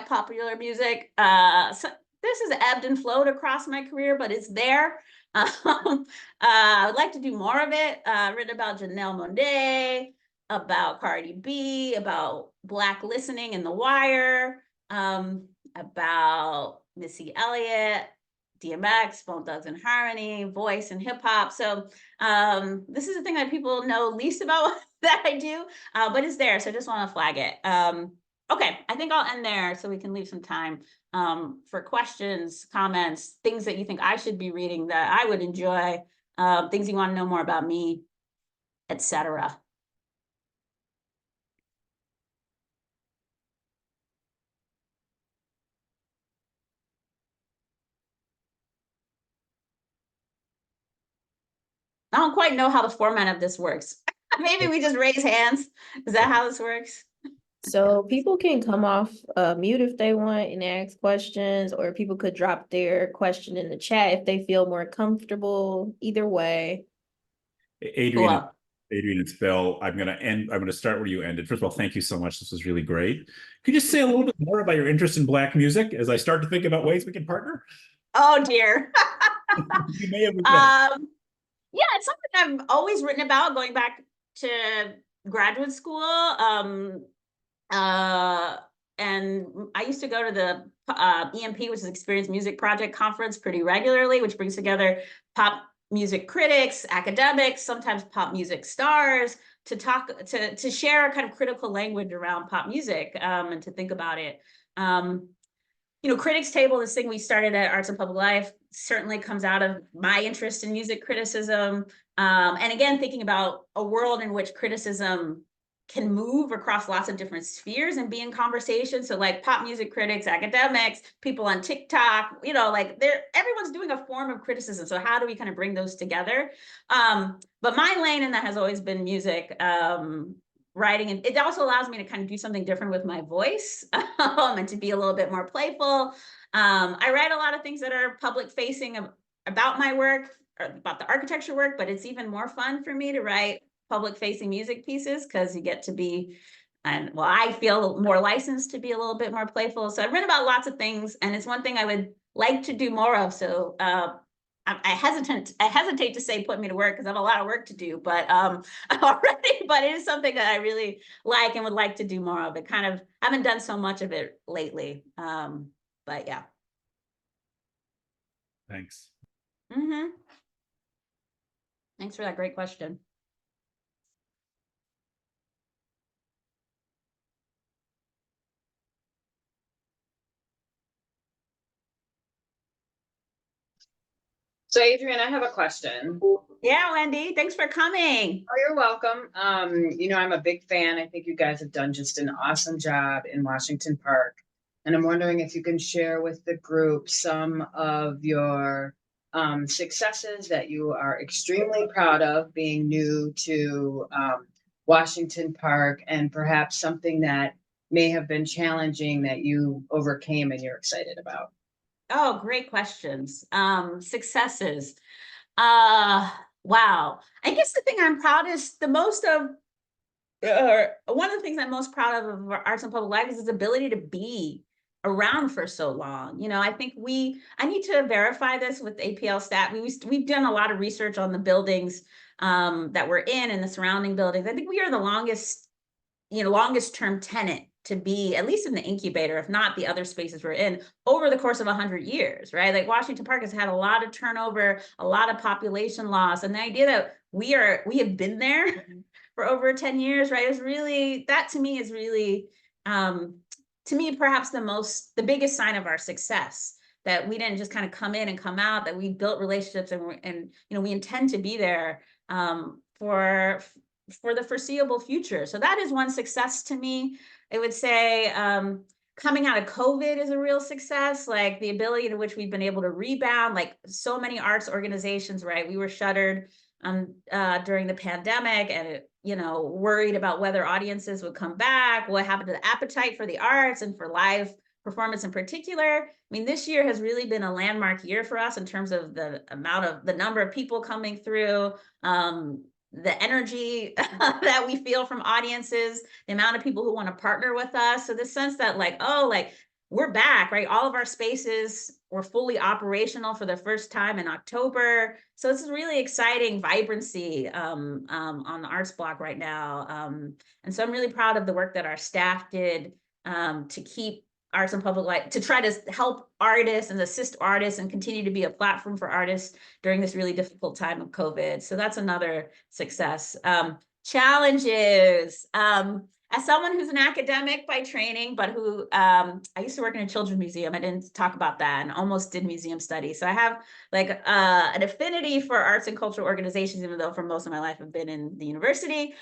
popular music. So this has ebbed and flowed across my career, but it's there. I would like to do more of it. Written about Janelle Monáe, about Cardi B, about Black listening in The Wire, about Missy Elliott, DMX, Bone Thugs and Harmony, voice and hip hop. So this is the thing that people know least about that I do, but it's there. So I just want to flag it. Okay, I think I'll end there so we can leave some time for questions, comments, things that you think I should be reading that I would enjoy, things you want to know more about me, etc. I don't quite know how the format of this works. Maybe we just raise hands. Is that how this works? So people can come off mute if they want and ask questions, or people could drop their question in the chat if they feel more comfortable. Either way. Cool. Adrienne, it's Bill. I'm going to start where you ended. First of all, thank you so much. This was really great. Could you just say a little bit more about your interest in Black music as I start to think about ways we can partner? Oh dear. You may have yeah, it's something I've always written about going back to graduate school. and I used to go to the EMP, which is Experience Music Project Conference, pretty regularly, which brings together pop music critics, academics, sometimes pop music stars, to talk, to share a kind of critical language around pop music, and to think about it. You know, Critics Table, this thing we started at Arts and Public Life, certainly comes out of my interest in music criticism. And again, thinking about a world in which criticism can move across lots of different spheres and be in conversation. So like pop music critics, academics, people on TikTok, you know, like everyone's doing a form of criticism. So how do we kind of bring those together? But my lane in that has always been music, writing, and it also allows me to kind of do something different with my voice, and to be a little bit more playful. I write a lot of things that are public facing about my work, or about the architecture work, but it's even more fun for me to write public facing music pieces, because you get to be, and well, I feel more licensed to be a little bit more playful. So I've written about lots of things, and it's one thing I would like to do more of. So I hesitate to say put me to work, because I have a lot of work to do, but already, but it is something that I really like and would like to do more of. It kind of haven't done so much of it lately. But yeah. Thanks. Thanks for that great question. So Adrienne, I have a question. Yeah, Wendy, thanks for coming. Oh, you're welcome. You know, I'm a big fan. I think you guys have done just an awesome job in Washington Park. And I'm wondering if you can share with the group some of your successes that you are extremely proud of being new to Washington Park, and perhaps something that may have been challenging that you overcame and you're excited about. Oh, great questions. Successes. Wow. I guess the thing I'm proudest the most of, or one of the things I'm most proud of Arts and Public Life, is its ability to be around for so long. You know, I think I need to verify this with APL stat. We've done a lot of research on the buildings that we're in and the surrounding buildings. I think we are the longest term tenant to be, at least in the incubator, if not the other spaces we're in, over the course of 100 years, right? Like Washington Park has had a lot of turnover, a lot of population loss, and the idea that we have been there for over 10 years, right, is really, that to me is really, to me, perhaps the biggest sign of our success, that we didn't just kind of come in and come out, that we built relationships, and you know, we intend to be there for the foreseeable future. So that is one success to me. I would say coming out of COVID is a real success, like the ability to which we've been able to rebound, like so many arts organizations, right? We were shuttered during the pandemic, and worried about whether audiences would come back, what happened to the appetite for the arts and for live performance in particular. I mean, this year has really been a landmark year for us in terms of the number of people coming through, the energy that we feel from audiences, the amount of people who want to partner with us. So this sense that we're back, right? All of our spaces were fully operational for the first time in October. So it's really exciting vibrancy on the arts block right now. And so I'm really proud of the work that our staff did to keep Arts and Public Life, to try to help artists and assist artists and continue to be a platform for artists during this really difficult time of COVID. So that's another success. Challenges. As someone who's an academic by training, but who I used to work in a children's museum, I didn't talk about that, and almost did museum studies. So I have an affinity for arts and cultural organizations, even though for most of my life I've been in the university.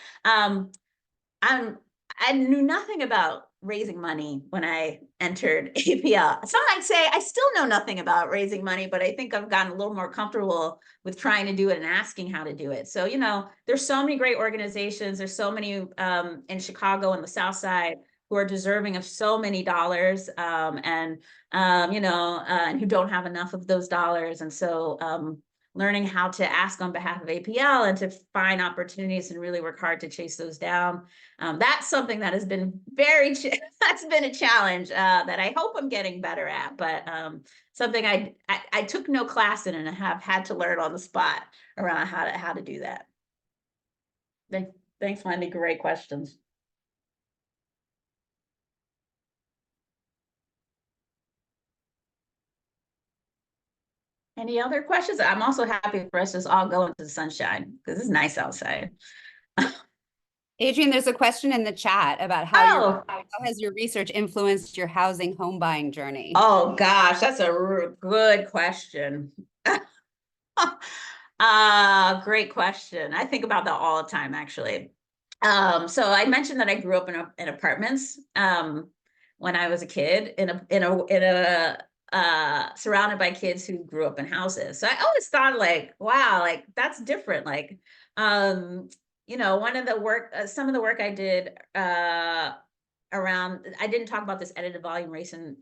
I knew nothing about raising money when I entered APL. Some might say I still know nothing about raising money, but I think I've gotten a little more comfortable with trying to do it and asking how to do it. So, there's so many great organizations. There's so many in Chicago and the South Side who are deserving of so many dollars, and who don't have enough of those dollars. And so learning how to ask on behalf of APL and to find opportunities and really work hard to chase those down. That's something that has been that's been a challenge that I hope I'm getting better at, but something I took no class in and I have had to learn on the spot around how to do that. Thanks, Wendy. Great questions. Any other questions? I'm also happy for us to all go into the sunshine because it's nice outside. Adrienne, there's a question in the chat about how Oh, how has your research influenced your housing home buying journey? oh gosh, that's a good question. Great question. I think about that all the time, actually. So I mentioned that I grew up in apartments when I was a kid surrounded by kids who grew up in houses. So I always thought like, wow, like that's different. Like, one of the some of the work I did around, I didn't talk about this edited volume race and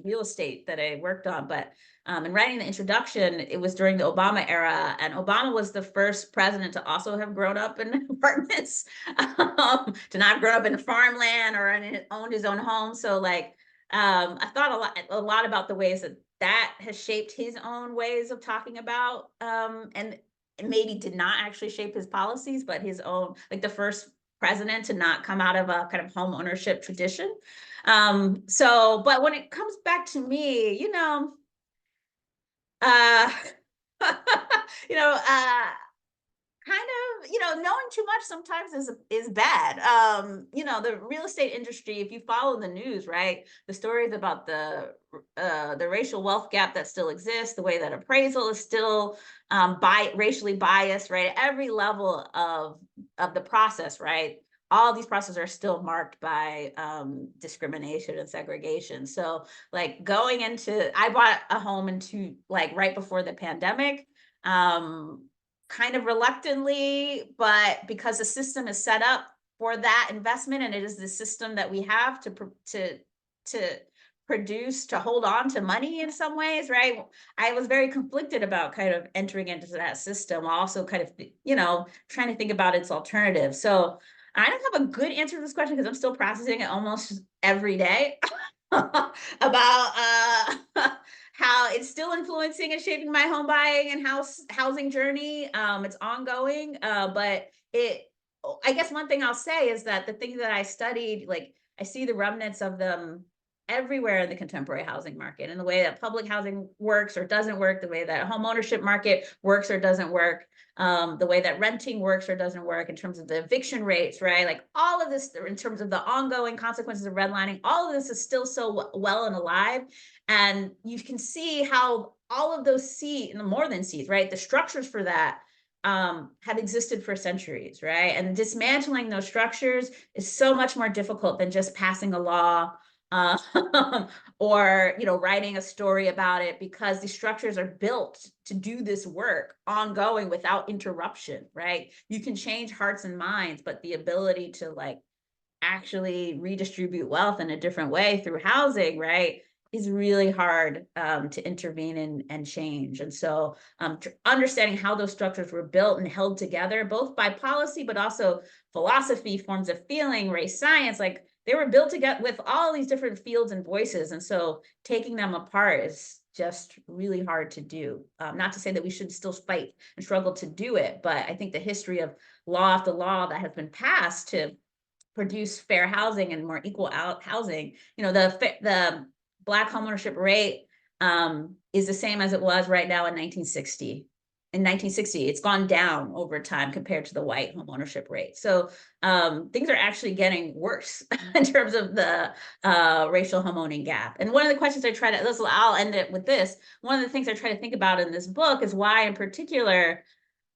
real estate that I worked on, but in writing the introduction, it was during the Obama era, and Obama was the first president to also have grown up in apartments, to not have grown up in farmland or owned his own home. So like, I thought a lot about the ways that has shaped his own ways of talking about, and maybe did not actually shape his policies, but his own, like the first president to not come out of a kind of home ownership tradition. But when it comes back to me, kind of, knowing too much sometimes is bad. The real estate industry, if you follow the news, right, the stories about the racial wealth gap that still exists, the way that appraisal is still racially biased, right, every level of the process, right, all these processes are still marked by discrimination and segregation. So like I bought a home right before the pandemic, kind of reluctantly, but because the system is set up for that investment, and it is the system that we have to produce, to hold on to money in some ways, right? I was very conflicted about kind of entering into that system, also kind of, trying to think about its alternatives. So I don't have a good answer to this question because I'm still processing it almost every day about how it's still influencing and shaping my home buying and housing journey. It's ongoing, but I guess one thing I'll say is that the things that I studied, like I see the remnants of them everywhere in the contemporary housing market, and the way that public housing works or doesn't work, the way that home ownership market works or doesn't work, the way that renting works or doesn't work in terms of the eviction rates, right? Like all of this in terms of the ongoing consequences of redlining, all of this is still so well and alive. And you can see how all of those more than seeds, right? The structures for that have existed for centuries, right? And dismantling those structures is so much more difficult than just passing a law or writing a story about it, because these structures are built to do this work ongoing without interruption, right? You can change hearts and minds, but the ability to like actually redistribute wealth in a different way through housing, right, is really hard to intervene and change. And so understanding how those structures were built and held together, both by policy, but also philosophy, forms of feeling, race science, like they were built together with all these different fields and voices. And so taking them apart is just really hard to do. Not to say that we should still fight and struggle to do it, but I think the history of law after law that has been passed to produce fair housing and more equal housing, the Black homeownership rate is the same as it was right now in 1960. In 1960, it's gone down over time compared to the white homeownership rate. So things are actually getting worse in terms of the racial homeowning gap. And one of the questions I'll end it with this. One of the things I try to think about in this book is why, in particular,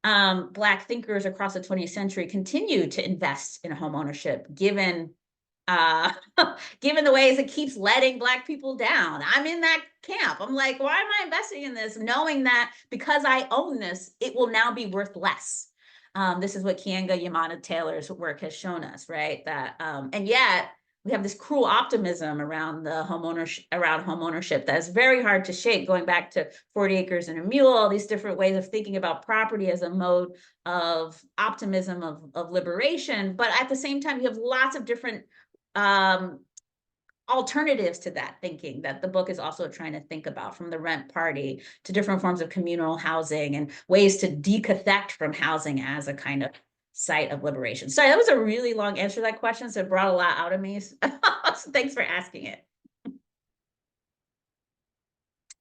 Black thinkers across the 20th century continue to invest in homeownership, given the ways it keeps letting Black people down. I'm in that camp. I'm like, why am I investing in this, knowing that because I own this, it will now be worth less? This is what Keeanga-Yamahtta Taylor's work has shown us, right? That and yet we have this cruel optimism around homeownership that is very hard to shake, going back to 40 acres and a mule, all these different ways of thinking about property as a mode of optimism, of liberation. But at the same time, you have lots of different alternatives to that thinking that the book is also trying to think about, from the rent party to different forms of communal housing and ways to decathect from housing as a kind of site of liberation. Sorry, that was a really long answer to that question, so it brought a lot out of me. So thanks for asking it.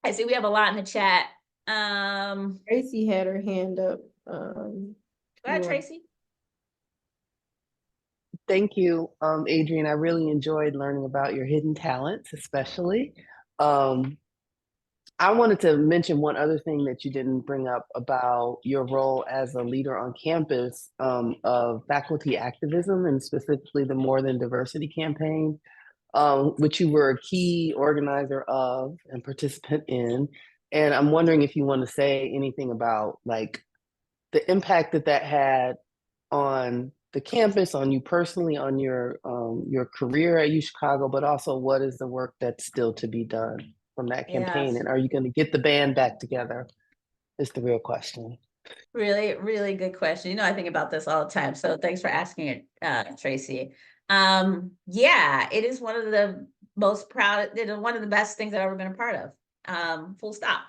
I see we have a lot in the chat. Tracy had her hand up. Go ahead, you Tracy. Thank you, Adrienne. I really enjoyed learning about your hidden talents, especially. Um, I wanted to mention one other thing that you didn't bring up about your role as a leader on campus of faculty activism, and specifically the More Than Diversity campaign, which you were a key organizer of and participant in. And I'm wondering if you want to say anything about like the impact that that had on the campus, on you personally, on your career at UChicago, but also what is the work that's still to be done from that campaign, Yes. and are you going to get the band back together? Is the real question. Really, really good question. You know, I think about this all the time. So thanks for asking it, Tracy. Yeah, it is one of the most proud, one of the best things I've ever been a part of. Full stop.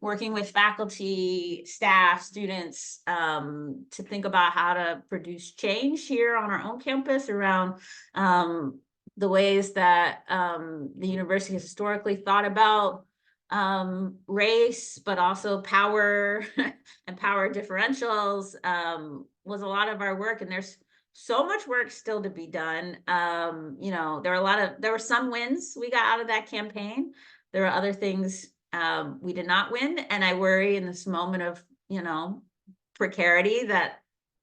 Working with faculty, staff, students, to think about how to produce change here on our own campus around the ways that the university has historically thought about race, but also power and power differentials, was a lot of our work. And there's so much work still to be done. You know, there were some wins we got out of that campaign. There are other things we did not win. And I worry in this moment of, you know, precarity that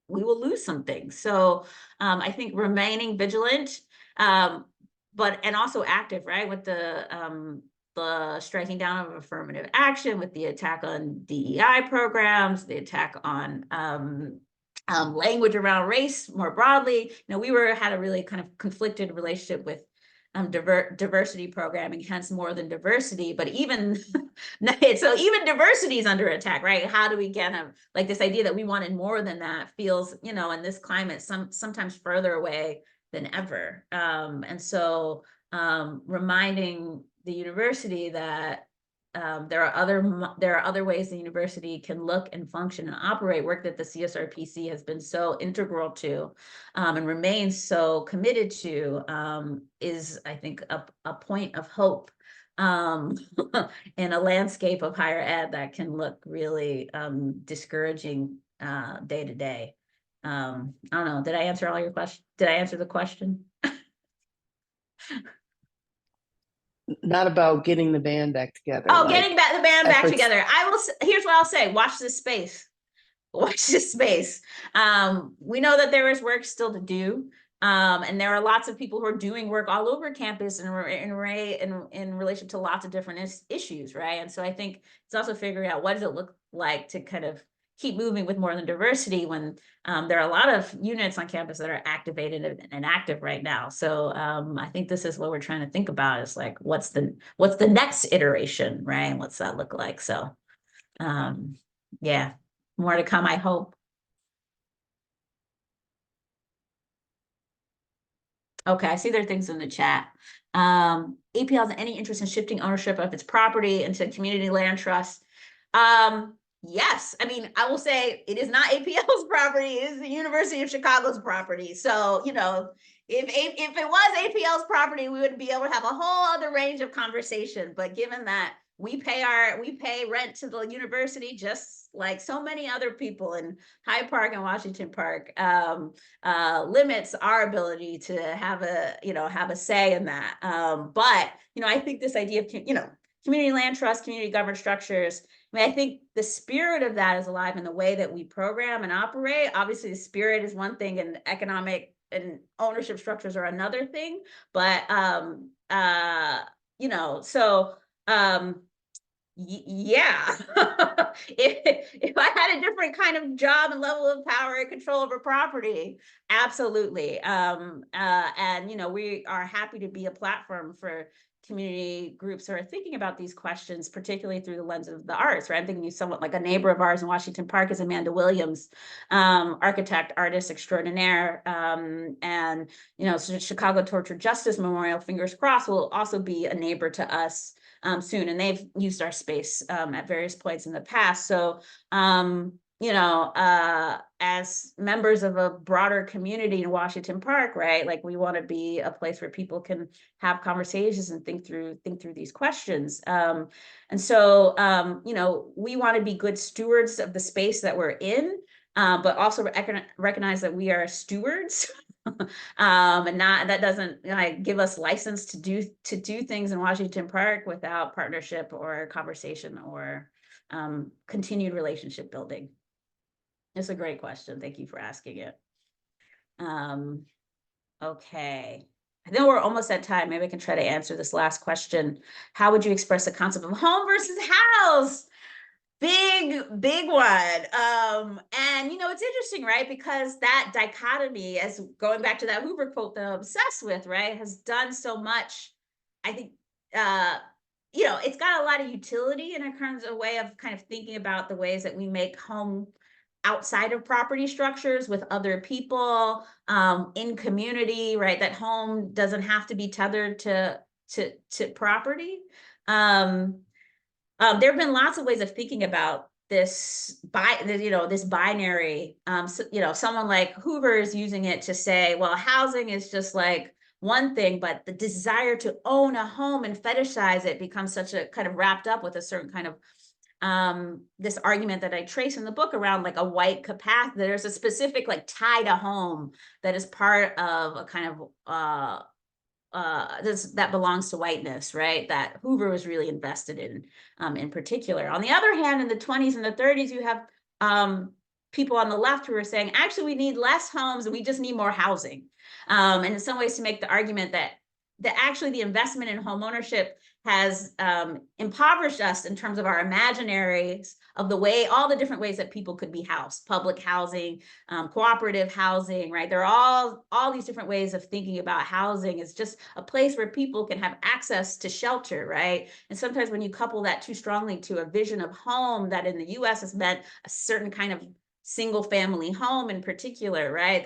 we will lose some things. So I think remaining vigilant, and also active, right? With the striking down of affirmative action, with the attack on DEI programs, the attack on language around race more broadly. You know, we had a really kind of conflicted relationship with diversity programming, hence More Than Diversity, but even so even diversity is under attack, right? How do we get like this idea that we wanted more than that feels, you know, in this climate sometimes further away than ever. And so reminding the university that there are other ways the university can look and function and operate, work that the CSRPC has been so integral to and remains so committed to, is, I think, a point of hope in a landscape of higher ed that can look really discouraging day to day. I don't know, did I answer all your questions? Did I answer the question? Not about getting the band back together. Oh, like getting the band back efforts. together. Here's what I'll say. Watch this space. Watch this space. We know that there is work still to do. And there are lots of people who are doing work all over campus in relation to lots of different issues, right? And so I think it's also figuring out what does it look like to kind of keep moving with More Than Diversity when there are a lot of units on campus that are activated and active right now. So I think this is what we're trying to think about, is like, what's the next iteration, right? And what's that look like? So yeah, more to come, I hope. Okay, I see there are things in the chat. APL has any interest in shifting ownership of its property into community land trust? Yes, I mean, I will say it is not APL's property, it is the University of Chicago's property. So, you know, if it was APL's property, we would be able to have a whole other range of conversation. But given that we pay rent to the university just like so many other people in Hyde Park and Washington Park, limits our ability to have a say in that. But, you know, I think this idea of, you know, community land trust, community governed structures, I mean, I think the spirit of that is alive in the way that we program and operate. Obviously, the spirit is one thing and economic and ownership structures are another thing. But, you know, so, yeah, if I had a different kind of job and level of power and control over property, absolutely. And, you know, we are happy to be a platform for community groups who are thinking about these questions, particularly through the lens of the arts, right? I'm thinking somewhat like a neighbor of ours in Washington Park is Amanda Williams, architect, artist extraordinaire. And, you know, so Chicago Torture Justice Memorial, fingers crossed, will also be a neighbor to us soon. And they've used our space at various points in the past. So, you know, as members of a broader community in Washington Park, right? Like we want to be a place where people can have conversations and think through these questions. And so, you know, we want to be good stewards of the space that we're in, but also recognize that we are stewards. And not, that doesn't like give us license to do things in Washington Park without partnership or conversation or continued relationship building. It's a great question. Thank you for asking it. Okay. I think we're almost at time. Maybe I can try to answer this last question. How would you express the concept of home versus house? Big one. And you know, it's interesting, right? Because that dichotomy, as going back to that Hoover quote that I'm obsessed with, right, has done so much. I think, you know, it's got a lot of utility in terms of a way of kind of thinking about the ways that we make home outside of property structures with other people, in community, right? That home doesn't have to be tethered to property. There have been lots of ways of thinking about this this binary. So, you know, someone like Hoover is using it to say, well, housing is just like one thing, but the desire to own a home and fetishize it becomes such a kind of wrapped up with a certain kind of this argument that I trace in the book around like a white capacity. There's a specific like tie to home that is part of a kind of that belongs to whiteness, right? That Hoover was really invested in particular. On the other hand, in the 20s and the 30s, you have people on the left who are saying, actually, we need less homes and we just need more housing. And in some ways to make the argument that actually the investment in home ownership has impoverished us in terms of our imaginaries of the way, all the different ways that people could be housed, public housing, cooperative housing, right? There are all these different ways of thinking about housing. It's just a place where people can have access to shelter, right? And sometimes when you couple that too strongly to a vision of home that in the US has meant a certain kind of single family home in particular, right?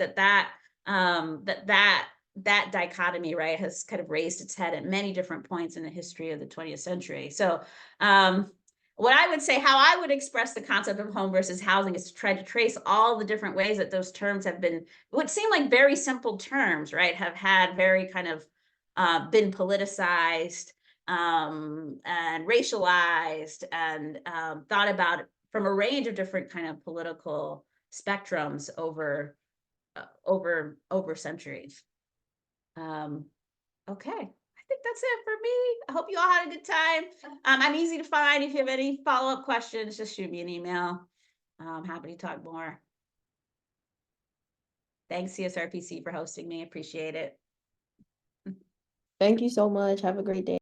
That dichotomy, right, has kind of raised its head at many different points in the history of the 20th century. So what I would say, how I would express the concept of home versus housing is to try to trace all the different ways that those terms have been, what seem like very simple terms, right, have had very kind of been politicized and racialized and thought about from a range of different kind of political spectrums over centuries. Okay, I think that's it for me. I hope you all had a good time. I'm easy to find. If you have any follow-up questions, just shoot me an email. I'm happy to talk more. Thanks, CSRPC, for hosting me. Appreciate it. Thank you so much. Have a great day.